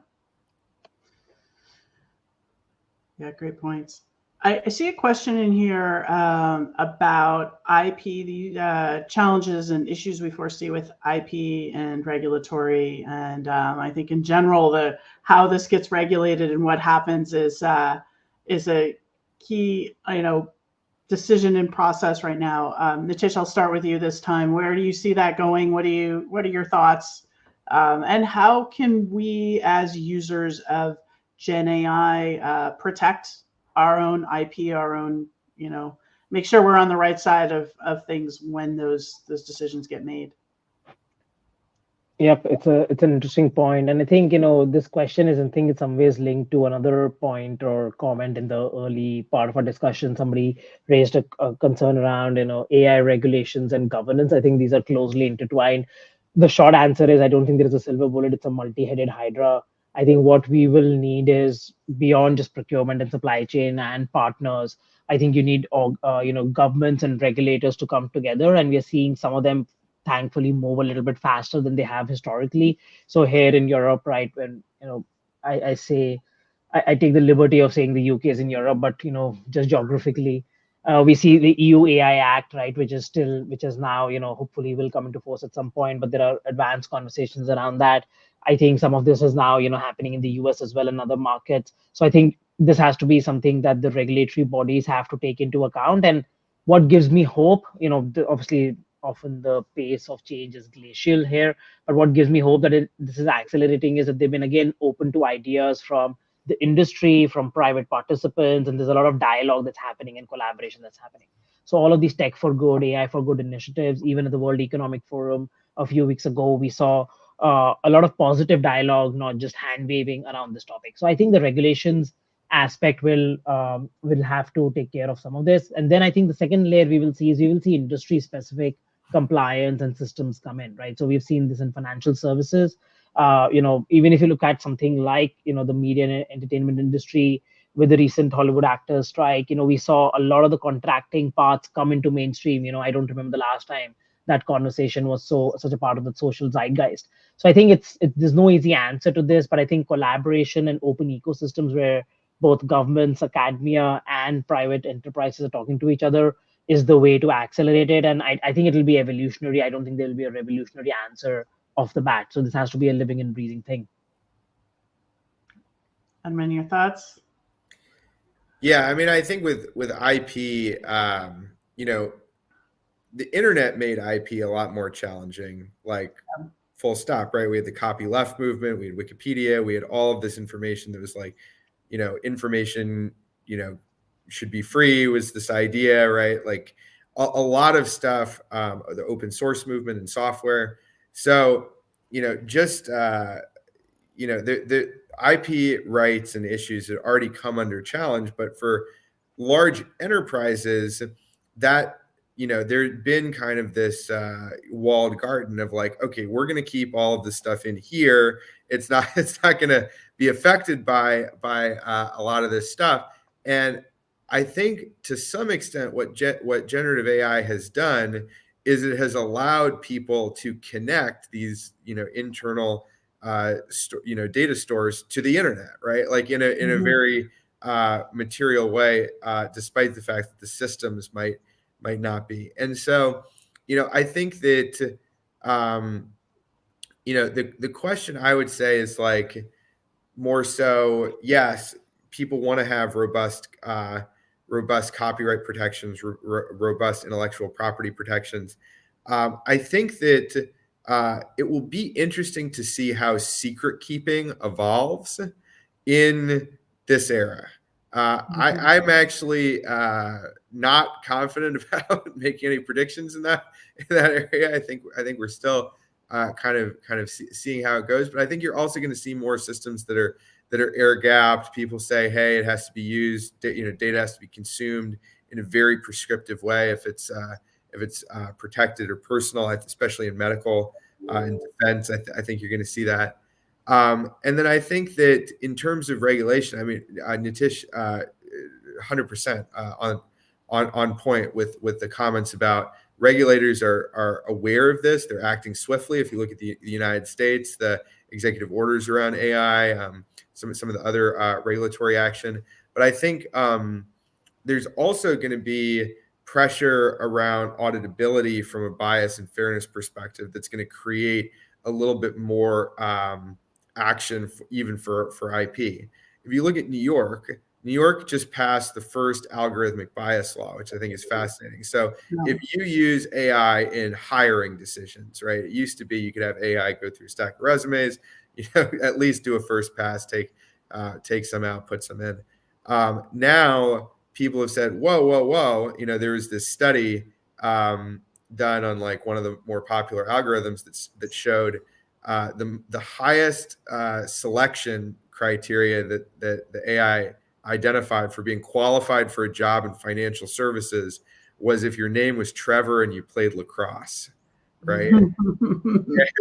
Yeah, great points. I see a question in here about IP, the challenges and issues we foresee with IP and regulatory. And I think in general, how this gets regulated and what happens is a key, decision and process right now. Nitish, I'll start with you this time. Where do you see that going? What are your thoughts? And how can we as users of Gen AI protect our own IP, our own, make sure we're on the right side of things when those decisions get made? Yep, it's an interesting point, and I think this question is, I think, in some ways linked to another point or comment in the early part of our discussion. Somebody raised a concern around AI regulations and governance. I think these are closely intertwined. The short answer is I don't think there is a silver bullet. It's a multi-headed hydra. I think what we will need is beyond just procurement and supply chain and partners. I think you need governments and regulators to come together, and we are seeing some of them thankfully move a little bit faster than they have historically. So here in Europe, right, when I say I take the liberty of saying the UK is in Europe, but just geographically, we see the EU AI Act, right, which is now hopefully will come into force at some point, but there are advanced conversations around that. I think some of this is now happening in the US as well and other markets. So I think this has to be something that the regulatory bodies have to take into account. And what gives me hope, obviously often the pace of change is glacial here, but what gives me hope that this is accelerating is that they've been again open to ideas from the industry, from private participants, and there's a lot of dialogue that's happening and collaboration that's happening. So all of these tech for good, AI for good initiatives, even at the World Economic Forum a few weeks ago, we saw a lot of positive dialogue, not just hand waving around this topic. So I think the regulations aspect will have to take care of some of this. And then I think the second layer we will see industry specific compliance and systems come in, right? So we've seen this in financial services. Even if you look at something like the media and entertainment industry with the recent Hollywood actors strike, we saw a lot of the contracting parts come into mainstream. I don't remember the last time that conversation was such a part of the social zeitgeist. So I think there's no easy answer to this, but I think collaboration and open ecosystems where both governments, academia, and private enterprises are talking to each other is the way to accelerate it. And I think it will be evolutionary. I don't think there will be a revolutionary answer off the bat. So this has to be a living and breathing thing. And many your thoughts? Yeah, I mean, I think with IP, the internet made IP a lot more challenging, like full stop, right? We had the copyleft movement, we had Wikipedia, we had all of this information that was like, information, should be free was this idea, right? Like a lot of stuff, the open source movement and software. So, just, the IP rights and issues had already come under challenge, but for large enterprises, that there'd been kind of this walled garden of like, okay, we're going to keep all of this stuff in here. It's not going to be affected by a lot of this stuff. And I think to some extent, what generative AI has done is it has allowed people to connect these internal data stores to the internet, right? Like in a very material way, despite the fact that the systems might not be. And so, I think that, the question I would say is like more so, yes, people want to have robust copyright protections, robust intellectual property protections. I think that it will be interesting to see how secret keeping evolves in this era. I'm actually not confident about making any predictions in that area. I think we're still kind of seeing how it goes. But I think you're also going to see more systems that are air gapped. People say, hey, it has to be used. Data has to be consumed in a very prescriptive way if it's protected or personal, especially in medical and defense. I think you're going to see that. And then I think that in terms of regulation, I mean, Nitish, 100% on point with the comments about regulators are aware of this. They're acting swiftly. If you look at the United States, the executive orders around AI, some of the other regulatory action. But I think there's also going to be pressure around auditability from a bias and fairness perspective that's going to create a little bit more action even for IP. If you look at New York just passed the first algorithmic bias law, which I think is fascinating. So if you use AI in hiring decisions, right? It used to be you could have AI go through a stack of resumes, at least do a first pass, take some out, put some in. Now people have said, whoa, there was this study done on like one of the more popular algorithms that showed the highest selection criteria that the AI identified for being qualified for a job in financial services was if your name was Trevor and you played lacrosse, right?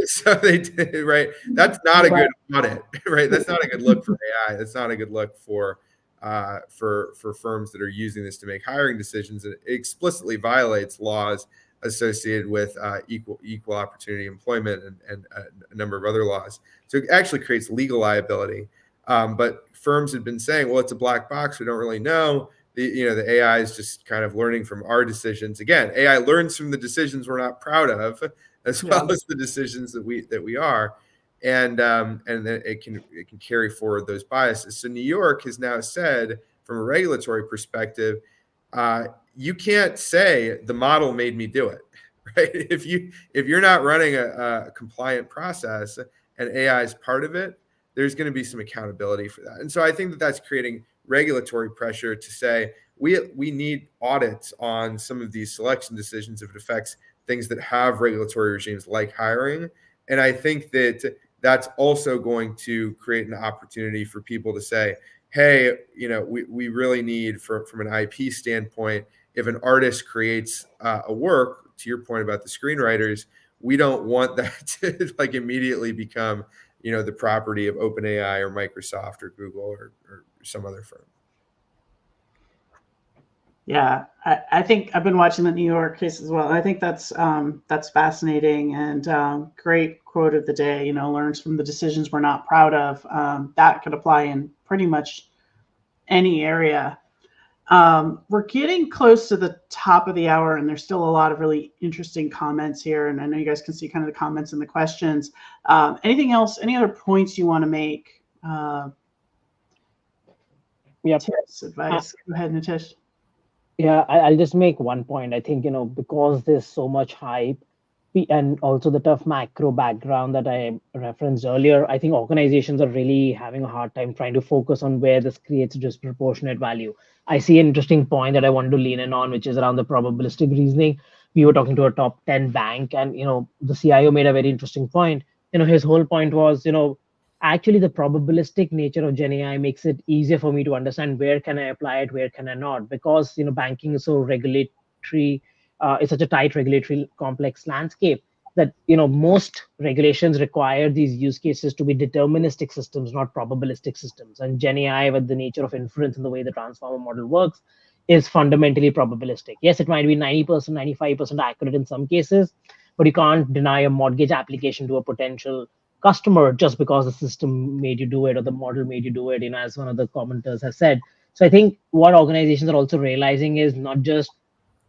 So they did, right? That's not a good audit, right? That's not a good look for AI. That's not a good look for firms that are using this to make hiring decisions. It explicitly violates laws associated with equal opportunity employment and a number of other laws. So it actually creates legal liability. But firms have been saying, well, it's a black box. We don't really know. The AI is just kind of learning from our decisions. Again, AI learns from the decisions we're not proud of, as well as the decisions that we are, and then it can carry forward those biases. So New York has now said, from a regulatory perspective, you can't say the model made me do it, right? If you're not running a compliant process and AI is part of it, there's going to be some accountability for that. And so I think that that's creating regulatory pressure to say we need audits on some of these selection decisions if it affects things that have regulatory regimes like hiring. And I think that that's also going to create an opportunity for people to say, hey, we really need, from an IP standpoint, if an artist creates a work, to your point about the screenwriters, we don't want that to like immediately become the property of OpenAI or Microsoft or Google or some other firm. Yeah, I think I've been watching the New York case as well. I think that's fascinating and great quote of the day. You know, learns from the decisions we're not proud of. That could apply in pretty much any area. We're getting close to the top of the hour, and there's still a lot of really interesting comments here. And I know you guys can see kind of the comments and the questions. Anything else? Any other points you want to make? Yep. Tips, advice? Go ahead, Nitish. Yeah, I'll just make one point. I think, because there's so much hype and also the tough macro background that I referenced earlier, I think organizations are really having a hard time trying to focus on where this creates disproportionate value. I see an interesting point that I wanted to lean in on, which is around the probabilistic reasoning. We were talking to a top 10 bank, and the CIO made a very interesting point. His whole point was, actually the probabilistic nature of Gen AI makes it easier for me to understand where can I apply it, where can I not, because banking is so regulatory, it's such a tight regulatory complex landscape that most regulations require these use cases to be deterministic systems, not probabilistic systems. And Gen AI, with the nature of inference and the way the transformer model works, is fundamentally probabilistic. Yes, it might be 90%, 95% accurate in some cases, but you can't deny a mortgage application to a potential customer just because the system made you do it or the model made you do it, as one of the commenters has said. So I think what organizations are also realizing is not just,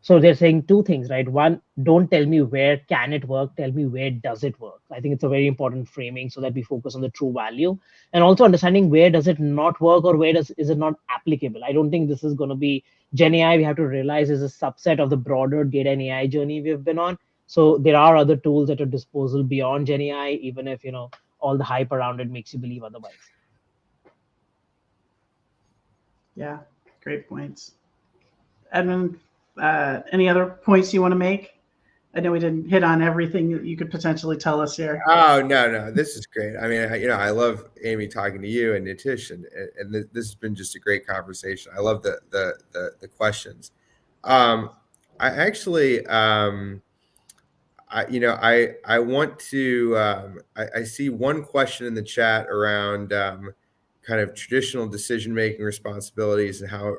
so they're saying two things, right? One, don't tell me where can it work, tell me where does it work. I think it's a very important framing so that we focus on the true value, and also understanding where does it not work or where is it not applicable. I don't think this is going to be Gen AI, we have to realize, is a subset of the broader data and AI journey we've been on. So there are other tools at your disposal beyond Gen AI, even if all the hype around it makes you believe otherwise. Yeah, great points. Edmund, any other points you want to make? I know we didn't hit on everything that you could potentially tell us here. Oh, no, this is great. I mean, I love Amy talking to you and Nitish, and this has been just a great conversation. I love the questions. I actually, I want to. I see one question in the chat around kind of traditional decision making responsibilities and how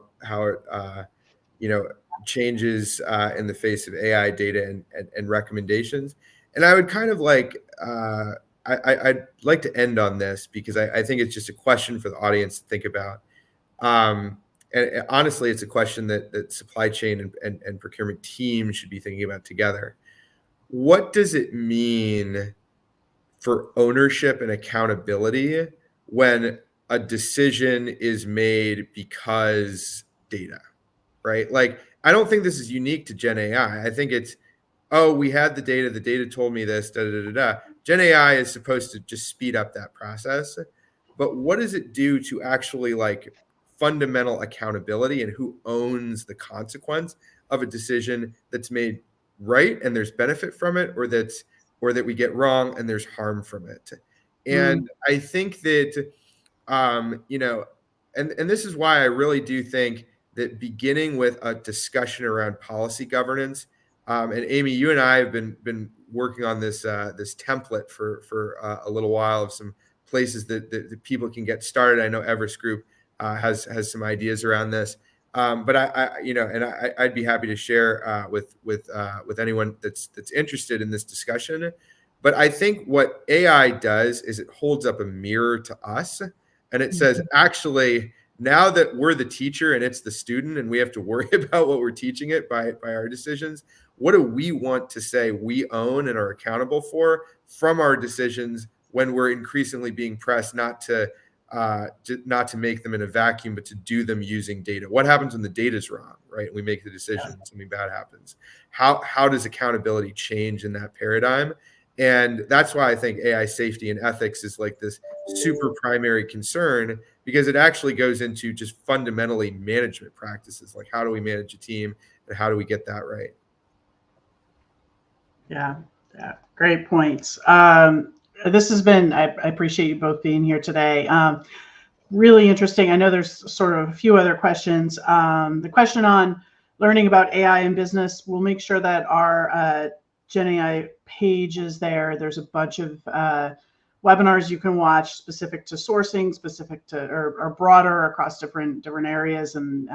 it changes in the face of AI data and recommendations. And I would kind of like I'd like to end on this because I think it's just a question for the audience to think about. And honestly, it's a question that supply chain and procurement teams should be thinking about together. What does it mean for ownership and accountability when a decision is made because data, right? Like, I don't think this is unique to Gen AI. I think it's, oh, we had the data told me this, da, da, da, da. Gen AI is supposed to just speed up that process. But what does it do to actually like fundamental accountability and who owns the consequence of a decision that's made right and there's benefit from it, or that we get wrong and there's harm from it? And I think that and this is why I really do think that beginning with a discussion around policy governance, and Amy, you and I have been working on this template for a little while of some places that people can get started. I know Everest Group has some ideas around this, but I'd be happy to share with anyone that's interested in this discussion. But I think what AI does is it holds up a mirror to us, and it says, actually, now that we're the teacher and it's the student, and we have to worry about what we're teaching it by our decisions, what do we want to say we own and are accountable for from our decisions when we're increasingly being pressed not to make them in a vacuum, but to do them using data? What happens when the data's wrong, right? We make the decision, something bad happens. How does accountability change in that paradigm? And that's why I think AI safety and ethics is like this super primary concern, because it actually goes into just fundamentally management practices. Like, how do we manage a team and how do we get that right? Yeah, great points. This has been, I appreciate you both being here today. Really interesting. I know there's sort of a few other questions. The question on learning about AI in business, we'll make sure that our Gen AI page is there. There's a bunch of webinars you can watch specific to sourcing, specific to or broader across different areas, and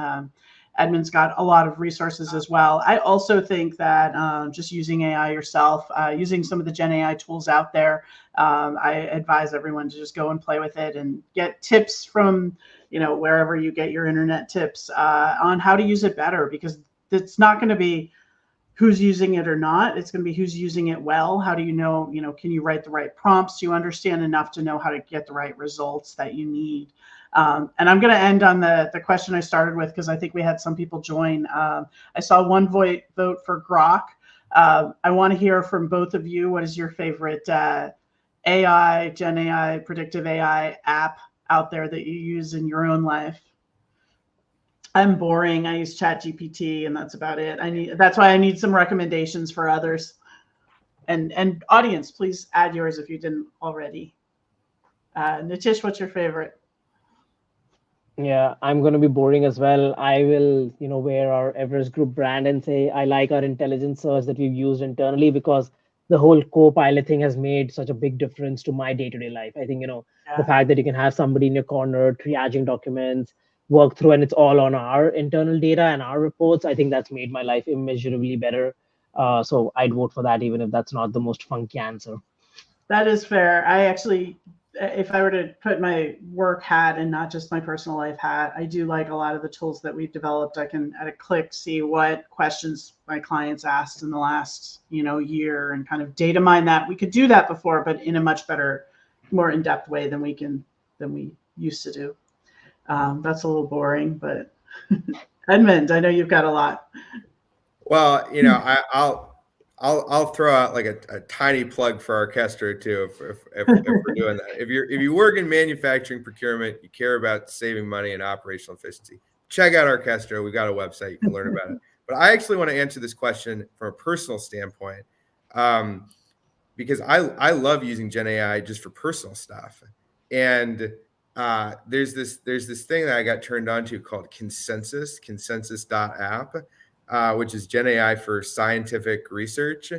Edmund's got a lot of resources as well. I also think that just using AI yourself, using some of the Gen AI tools out there, I advise everyone to just go and play with it and get tips from, wherever you get your internet tips on how to use it better, because it's not going to be who's using it or not. It's going to be who's using it well. How do you know, can you write the right prompts? Do you understand enough to know how to get the right results that you need? And I'm going to end on the question I started with, because I think we had some people join. I saw one vote for Grok. I want to hear from both of you. What is your favorite AI, Gen AI, predictive AI app out there that you use in your own life? I'm boring. I use ChatGPT, and that's about it. That's why I need some recommendations for others. And audience, please add yours if you didn't already. Nitish, what's your favorite? Yeah, I'm going to be boring as well. I will, wear our Everest Group brand and say I like our intelligence search that we've used internally, because the whole co-pilot thing has made such a big difference to my day-to-day life. I think, the fact that you can have somebody in your corner triaging documents, work through, and it's all on our internal data and our reports. I think that's made my life immeasurably better. So I'd vote for that, even if that's not the most funky answer. That is fair. I actually, if I were to put my work hat and not just my personal life hat, I do like a lot of the tools that we've developed. I can at a click see what questions my clients asked in the last, year, and kind of data mine that. We could do that before, but in a much better, more in-depth way than we used to do. That's a little boring, but Edmund, I know you've got a lot. Well, I'll throw out like a tiny plug for Orchestra too, if we're doing that. If you work in manufacturing procurement, you care about saving money and operational efficiency, check out Orchestra. We've got a website, you can learn about it. But I actually want to answer this question from a personal standpoint, because I love using Gen AI just for personal stuff. And there's this thing that I got turned on to called consensus.app. Which is Gen AI for scientific research.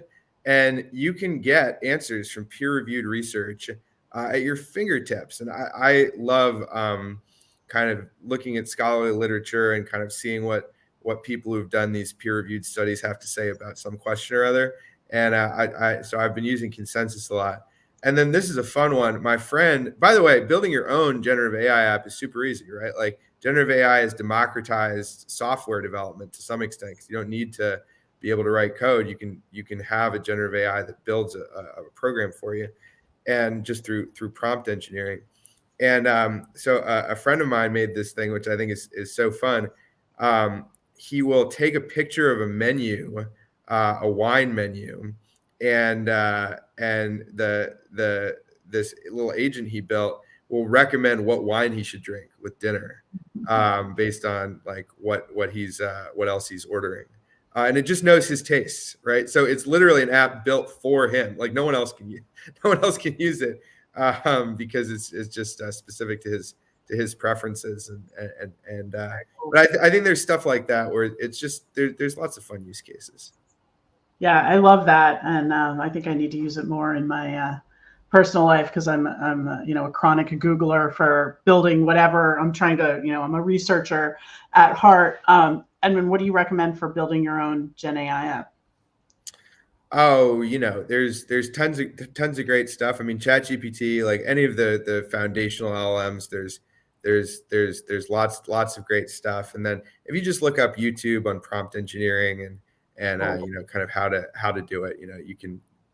And you can get answers from peer-reviewed research at your fingertips. And I love kind of looking at scholarly literature and kind of seeing what people who've done these peer-reviewed studies have to say about some question or other. And so I've been using Consensus a lot. And then this is a fun one. My friend, by the way, building your own generative AI app is super easy, right? Like, generative AI has democratized software development to some extent, because you don't need to be able to write code. You can have a generative AI that builds a program for you, and just through prompt engineering. And so a friend of mine made this thing, which I think is so fun. He will take a picture of a menu, a wine menu, and this little agent he built will recommend what wine he should drink with dinner, based on like what else he's ordering, and it just knows his tastes, right? So it's literally an app built for him. Like no one else can use it, because it's just specific to his preferences, but I think there's stuff like that where it's just there's lots of fun use cases. Yeah, I love that, and I think I need to use it more in my personal life, because I'm a chronic Googler for building whatever I'm trying to. I'm a researcher at heart. Edmund, what do you recommend for building your own Gen AI app? Oh, there's tons of great stuff. I mean, ChatGPT, like any of the foundational LLMs, there's lots of great stuff. And then if you just look up YouTube on prompt engineering and kind of how to do it,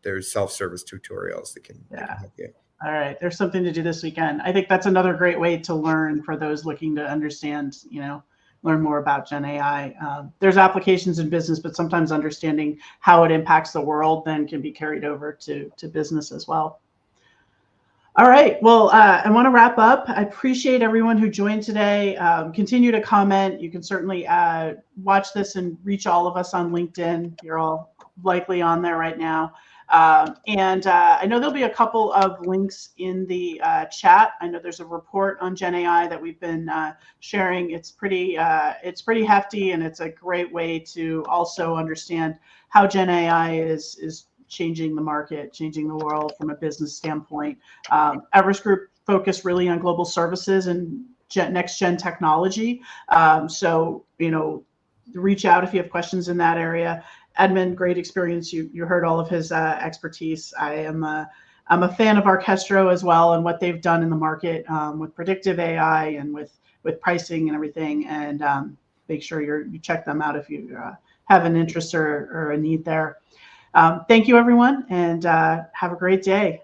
there's self-service tutorials that can help you. All right, there's something to do this weekend. I think that's another great way to learn for those looking to understand, learn more about Gen AI. There's applications in business, but sometimes understanding how it impacts the world then can be carried over to business as well. All right, well, I want to wrap up. I appreciate everyone who joined today. Continue to comment. You can certainly watch this and reach all of us on LinkedIn. You're all likely on there right now. And I know there'll be a couple of links in the chat. I know there's a report on Gen AI that we've been sharing. It's pretty hefty, and it's a great way to also understand how Gen AI is changing the market, changing the world from a business standpoint. Everest Group focused really on global services and next gen technology. So reach out if you have questions in that area. Edmund, great experience. You heard all of his expertise. I'm a fan of Orchestro as well and what they've done in the market with predictive AI and with pricing and everything. And make sure you check them out if you have an interest or a need there. Thank you, everyone, and have a great day.